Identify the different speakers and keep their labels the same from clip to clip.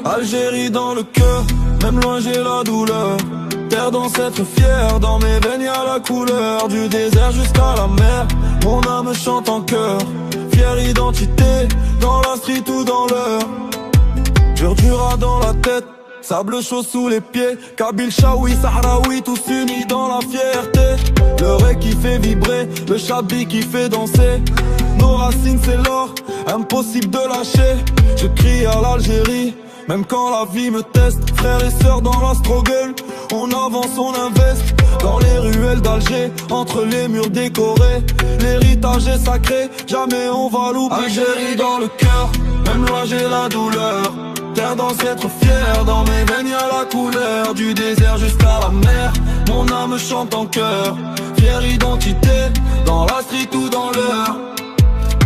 Speaker 1: Algérie dans le cœur, même loin j'ai la douleur. Terre d'ancêtre fier, dans mes veines y'a la couleur. Du désert jusqu'à la mer, mon âme chante en chœur. Fière identité, dans la street ou dans l'heure. Dur dans la tête, sable chaud sous les pieds. Kabyle, Chaoui, Sahraoui, tous unis dans la fierté. Le ré qui fait vibrer, le chabi qui fait danser. Nos racines c'est l'or, impossible de lâcher. Je crie à l'Algérie, même quand la vie me teste. Frères et sœurs dans la struggle, on avance, on investe. Dans les ruelles d'Alger, entre les murs décorés. L'héritage est sacré, jamais on va l'oublier. Algérie dans le cœur, même loin j'ai la douleur. Terre d'ancêtre fier, dans mes veines y'a la couleur. Du désert jusqu'à la mer, mon âme chante en chœur. Fière identité, dans la street ou dans l'heure.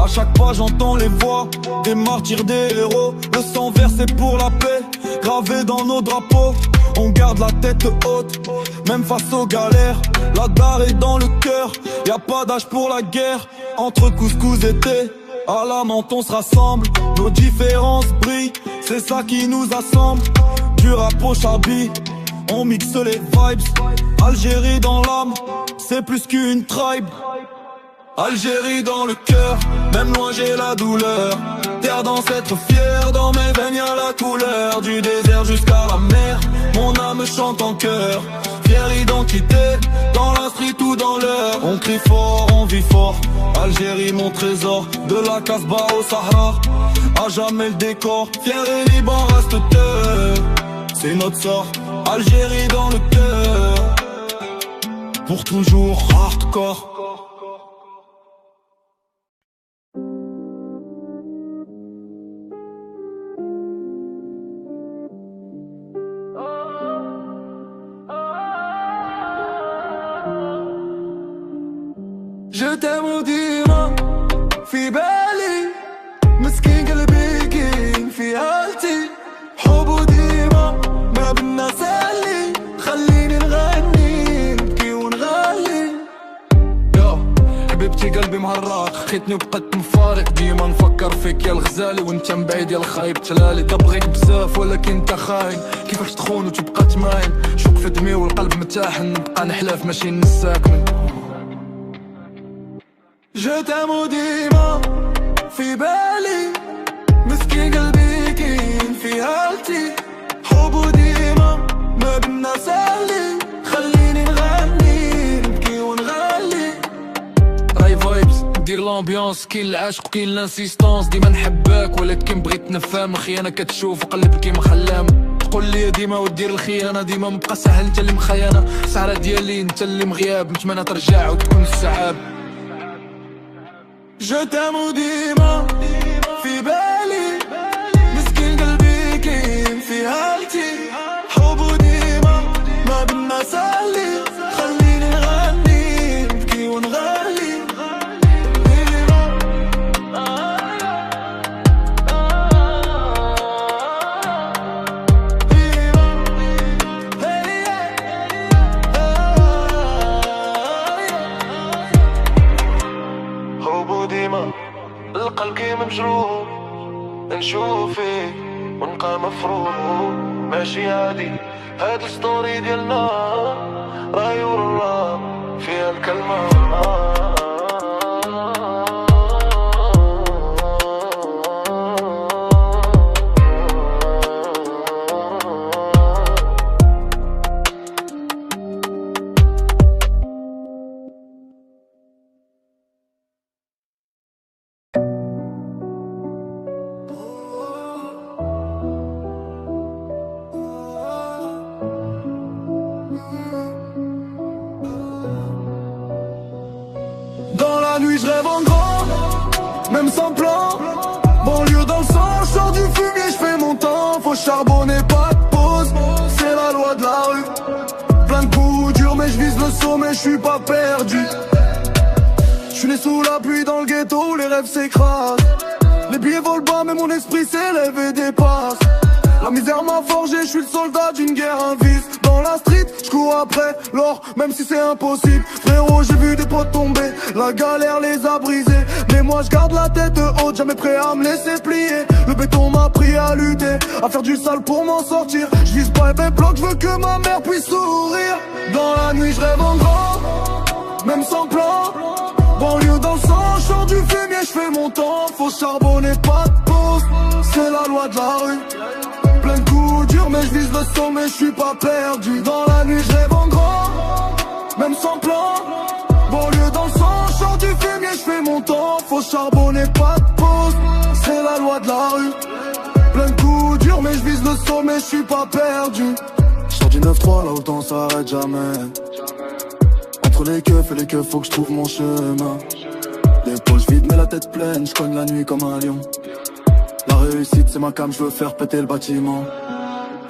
Speaker 1: À chaque pas j'entends les voix des martyrs, des héros. Le sang versé pour la paix, gravé dans nos drapeaux. On garde la tête haute, même face aux galères. La dalle est dans le cœur, y'a pas d'âge pour la guerre. Entre couscous et thé, à la menthe on se rassemble. Nos différences brillent, c'est ça qui nous assemble. Du rap au chabi, on mixe les vibes. Algérie dans l'âme, c'est plus qu'une tribe. Algérie dans le cœur, même loin j'ai la douleur. Terre d'ancêtre fier, dans mes veines y'a la couleur. Du désert jusqu'à la mer, mon âme chante en chœur. Fière identité, dans la street ou dans l'heure. On crie fort, on vit fort, Algérie mon trésor. De la Casbah au Sahara, à jamais le décor. Fier et libre reste terre, c'est notre sort. Algérie dans le cœur, pour toujours hardcore. Je t'aime وديما في بالي مسكين قلبي كاين في حالتي حب وديما ما بدنا سالي خليني نغني نبكي ونغني يا حبيبتي قلبي مهرق خيتني وبقيت مفارق ديما نفكر فيك يا الغزالي وانت من بعيد يا الخايب تلالي كنبغيك بزاف ولكن انت خاين كيفاش تخون وتبقى تماين شوق في دمي والقلب متاحن نبقى نحلاف ماشي نساك من Je t'aime ديما في بالي مسكين قلبي كاين في حالتي حب ديما ما بدنا سالي خليني نغني نبكي ونغني راي فايبس دير لامبيونس كاين العشق وكاين لانسيستونس ديما نحبك ولكن بغيت نفهم الخيانه كتشوف وقلب كيما خلام تقول لي ديما ودير الخيانه ديما مبقى سهل انت اللي مخيانه السعره ديالي انت اللي مغياب نتمنى ترجع وتكون السعاب Je t'aime ديما في بالي مسكين قلبي كاين في حالتي حب ديما ما بدنا سالي خليني نغني نبكي ونغني القلب كيما مجروح نشوف فيه ونبقى مفروض ماشي عادي هاد الستوري ديالنا راي ورا فيها الكلمة Je rêve en grand, même sans plan. Banlieue dans le sang, je sors du fumier, je fais mon temps. Faut charbonner, pas de pause, c'est la loi de la rue. Plein de coups durs, mais je vise le sommet, je suis pas perdu. Je suis né sous la pluie dans le ghetto où les rêves s'écrasent. Les billets volent bas, mais mon esprit s'élève et dépasse. La misère m'a forgé, je suis le soldat d'une guerre invisible. Dans la street, je cours après l'or, même si c'est impossible. Frérot, j'ai vu des potes tomber, la galère les a brisés. Mais moi je garde la tête haute, jamais prêt à me laisser plier. Le béton m'a pris à lutter, à faire du sale pour m'en sortir. Je vise pas les blocs, je veux que ma mère puisse sourire. Dans la nuit je rêve en grand, même sans plan. Banlieue dans le sang, je sors du fumier, je fais mon temps. Faut charbonner, pas de pause, c'est la loi de la rue. Plein de coups durs mais je vise le sommet, je suis pas perdu. Dans la nuit je rêve en grand, même sans plan. Banlieue dans le sang, je sors du fumier, je fais mon temps. Faut charbonner, pas de pause, c'est la loi de la rue. Plein de coups durs mais je vise le sommet, je suis pas perdu. Je sors du 9-3 là où le temps s'arrête jamais. Entre les keufs et les keufs, faut que je trouve mon chemin. Les poches vides mais la tête pleine, je cogne la nuit comme un lion. La réussite c'est ma cam, je veux faire péter le bâtiment.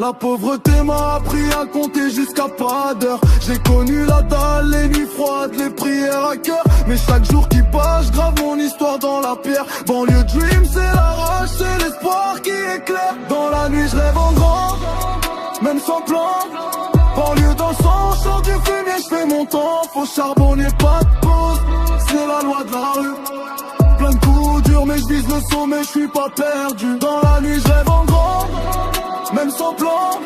Speaker 1: La pauvreté m'a appris à compter jusqu'à pas d'heure. J'ai connu la dalle, les nuits froides, les prières à cœur. Mais chaque jour qui passe, je grave mon histoire dans la pierre. Banlieue dream, c'est la rage, c'est l'espoir qui éclaire. Dans la nuit je rêve en grand, même sans plan. Banlieue dans le sang, je sors du fumier, je fais mon temps. Faut charbonner, pas de pause, c'est la loi de la rue. Plein de coups durs mais je vise le sommet, je suis pas perdu. Dans la nuit je rêve en grand, même sans plan.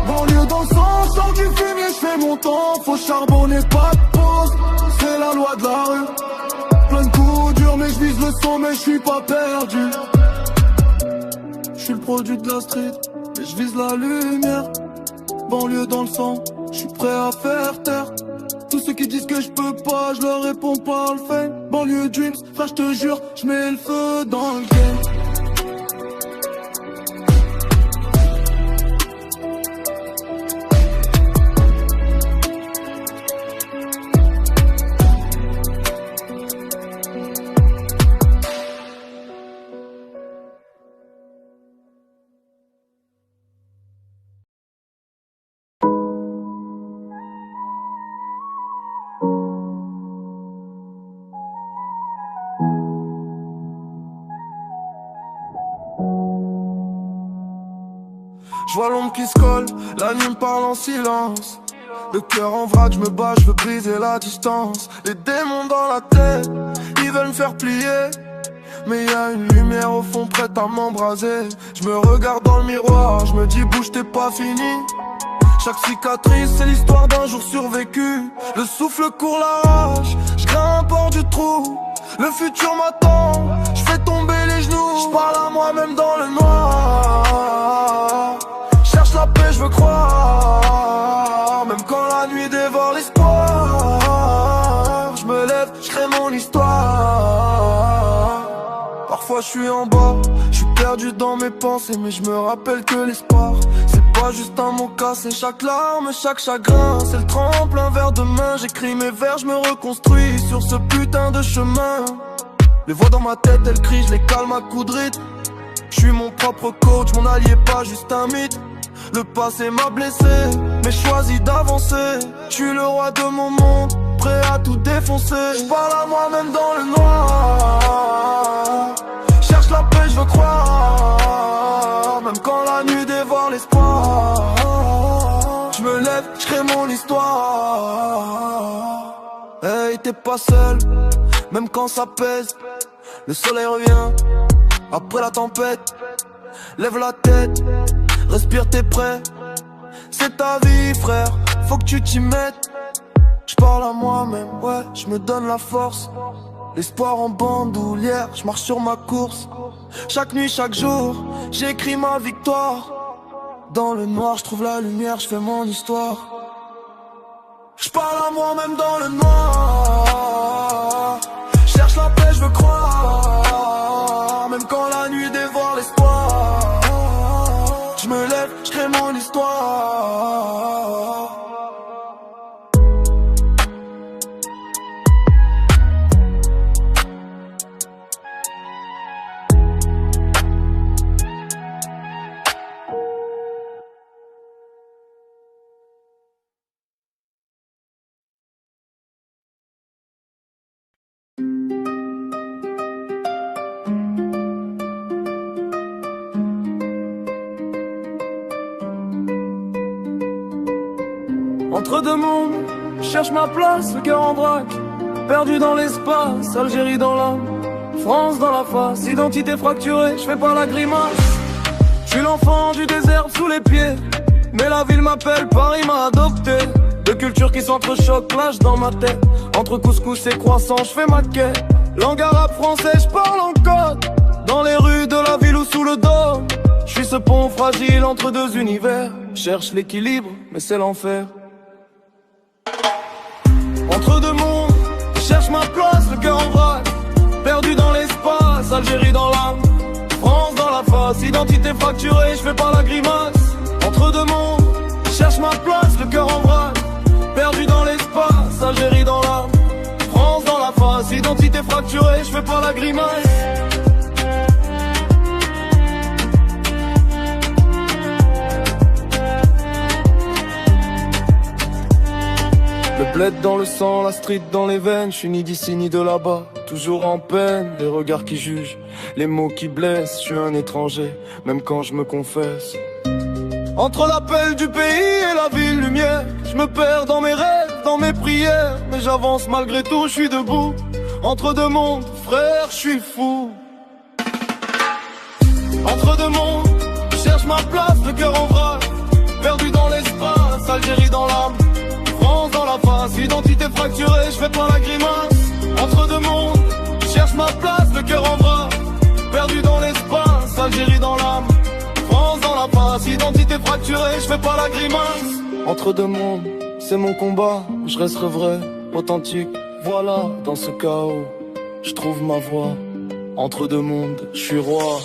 Speaker 1: Banlieue dans le sang, je sors du fumier, je fais mon temps. Faut charbonner, pas de pause, c'est la loi de la rue. Plein de coups durs mais je vise le sommet, je suis pas perdu. Je suis le produit de la street, mais je vise la lumière. Banlieue dans le sang, je suis prêt à faire taire tous ceux qui disent que je peux pas, je leur réponds par le fait. Banlieue dreams, frère je te jure, je mets le feu dans le game. Je vois l'ombre qui se colle, la nuit me parle en silence. Le cœur en vrac, je me bats, je veux briser la distance. Les démons dans la tête, ils veulent me faire plier. Mais y a une lumière au fond prête à m'embraser. Je me regarde dans le miroir, je me dis bouge t'es pas fini. Chaque cicatrice c'est l'histoire d'un jour survécu. Le souffle court la rage, je grimpe hors du trou. Le futur m'attend, je fais tomber les genoux. Je parle à moi-même dans le noir. Cherche la paix, je veux croire. Même quand la nuit dévore l'espoir. Je me lève, je crée mon histoire. Parfois je suis en bas, je suis perdu dans mes pensées. Mais je me rappelle que l'espoir, c'est pas juste un mot cassé. Chaque larme, chaque chagrin, c'est le tremplin vers demain. J'écris mes vers, je me reconstruis sur ce putain de chemin. Les voix dans ma tête, elles crient, je les calme à coups de rythme. Je suis mon propre coach, mon allié, pas juste un mythe. Le passé m'a blessé, mais choisi d'avancer. Je suis le roi de mon monde, prêt à tout défoncer. Je parle à moi-même dans le noir. Cherche la paix, je veux croire. Même quand la nuit dévore l'espoir. Je me lève, je crée mon histoire. Hey, t'es pas seul, même quand ça pèse. Le soleil revient, après la tempête. Lève la tête, respire, t'es prêt. C'est ta vie frère, faut que tu t'y mettes. Je parle à moi-même, ouais, je me donne la force. L'espoir en bandoulière, je marche sur ma course. Chaque nuit, chaque jour, j'écris ma victoire. Dans le noir, je trouve la lumière, je fais mon histoire. Je parle à moi-même dans le noir. Cherche la paix, je veux croire. Même quand la nuit dévore l'espoir. Je me lève, je crée mon histoire. Entre deux mondes, cherche ma place, le cœur en vrac. Perdu dans l'espace, Algérie dans l'âme, France dans la face, identité fracturée, je fais pas la grimace. Je suis l'enfant du désert sous les pieds, mais la ville m'appelle, Paris m'a adopté. Deux cultures qui s'entrechoquent, plage dans ma tête. Entre couscous et croissant, je fais ma quête. Langue arabe, français, je parle en code. Dans les rues de la ville ou sous le dôme, je suis ce pont fragile entre deux univers. Cherche l'équilibre, mais c'est l'enfer. Entre deux mondes, cherche ma place, le cœur en vrac. Perdu dans l'espace, Algérie dans l'âme, France dans la face, identité fracturée, je fais pas la grimace. Entre deux mondes, cherche ma place, le cœur en vrac. Perdu dans l'espace, Algérie dans l'âme, France dans la face, identité fracturée, je fais pas la grimace. Le bled dans le sang, la street dans les veines, je suis ni d'ici ni de là-bas, toujours en peine, les regards qui jugent, les mots qui blessent, je suis un étranger, même quand je me confesse. Entre l'appel du pays et la ville lumière, je me perds dans mes rêves, dans mes prières, mais j'avance malgré tout, je suis debout. Entre deux mondes, frère, je suis fou. Entre deux mondes, je cherche ma place, le cœur en vrac. Perdu dans l'espace, Algérie dans l'âme, France dans la face, identité fracturée, je fais pas la grimace. Entre deux mondes, je cherche ma place, le cœur en vrac. Perdu dans l'espace, Algérie dans l'âme, France dans la face, identité fracturée, je fais pas la grimace. Entre deux mondes, c'est mon combat, je resterai vrai, authentique. Voilà, dans ce chaos, je trouve ma voie. Entre deux mondes, je suis roi.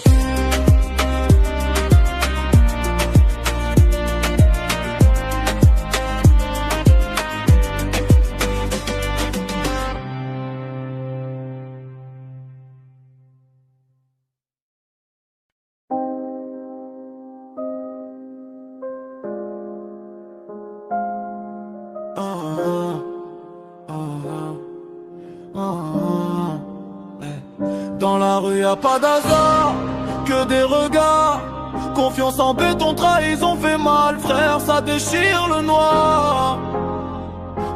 Speaker 1: Dans la rue y'a pas d'hasard, que des regards. Confiance en béton, trahison fait mal, frère, ça déchire le noir.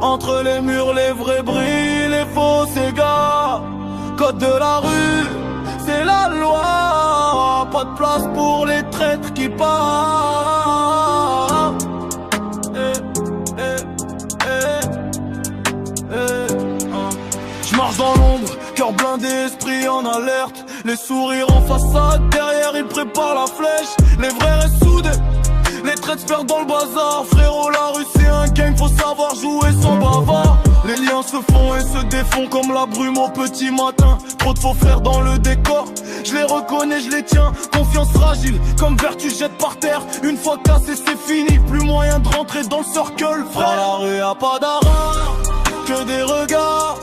Speaker 1: Entre les murs, les vrais brillent, les faux s'égarent. Code de la rue, c'est la loi. Pas de place pour les traîtres qui partent. Je marche dans l'ombre, cœur blindé, esprit en alerte. Les sourires en façade, derrière ils préparent la flèche. Les vrais restent soudés, les traits se perdent dans le bazar. Frérot, la rue c'est un game, faut savoir jouer sans bavard. Les liens se font et se défont comme la brume au petit matin. Trop de faux frères dans le décor, je les reconnais, je les tiens. Confiance fragile, comme vertu jette par terre. Une fois cassé c'est fini, plus moyen de rentrer dans le circle, frère. Dans la rue y'a pas d'arrêt, que des regards.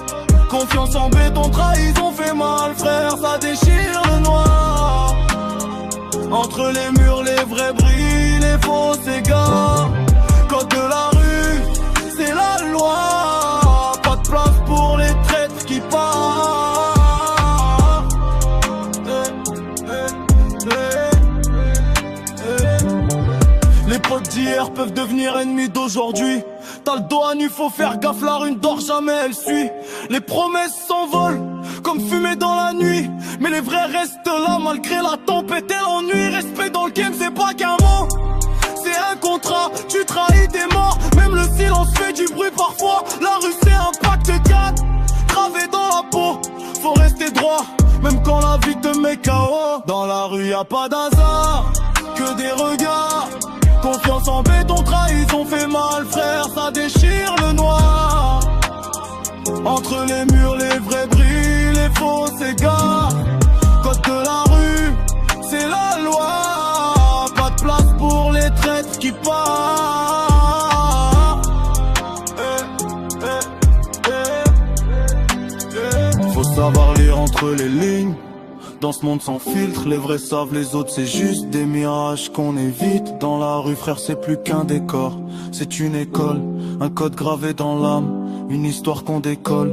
Speaker 1: Confiance en béton, trahison fait mal, frère, ça déchire le noir. Entre les murs, les vrais brillent, les faux s'égarent. Code de la rue, c'est la loi. Pas de place pour les traîtres qui partent. Les potes d'hier peuvent devenir ennemis d'aujourd'hui. T'as le dos à nu, faut faire gaffe, la rue ne dort jamais, elle suit. Les promesses s'envolent, comme fumée dans la nuit. Mais les vrais restent là, malgré la tempête et l'ennui. Respect dans le game, c'est pas qu'un mot, c'est un contrat. Tu trahis tes morts, même le silence fait du bruit parfois. La rue c'est un pacte 4, gravé dans la peau. Faut rester droit, même quand la vie te met KO. Dans la rue y'a pas d'hasard, que des regards. Confiance en béton, trahison fait mal, frère, ça déchire le noir. Entre les murs, les vrais brillent, les faux s'égarent. Code de la rue, c'est la loi. Pas de place pour les traîtres qui partent. Faut savoir lire entre les lignes. Dans ce monde sans filtre, les vrais savent, les autres c'est juste des mirages qu'on évite. Dans la rue frère c'est plus qu'un décor, c'est une école, un code gravé dans l'âme, une histoire qu'on décolle.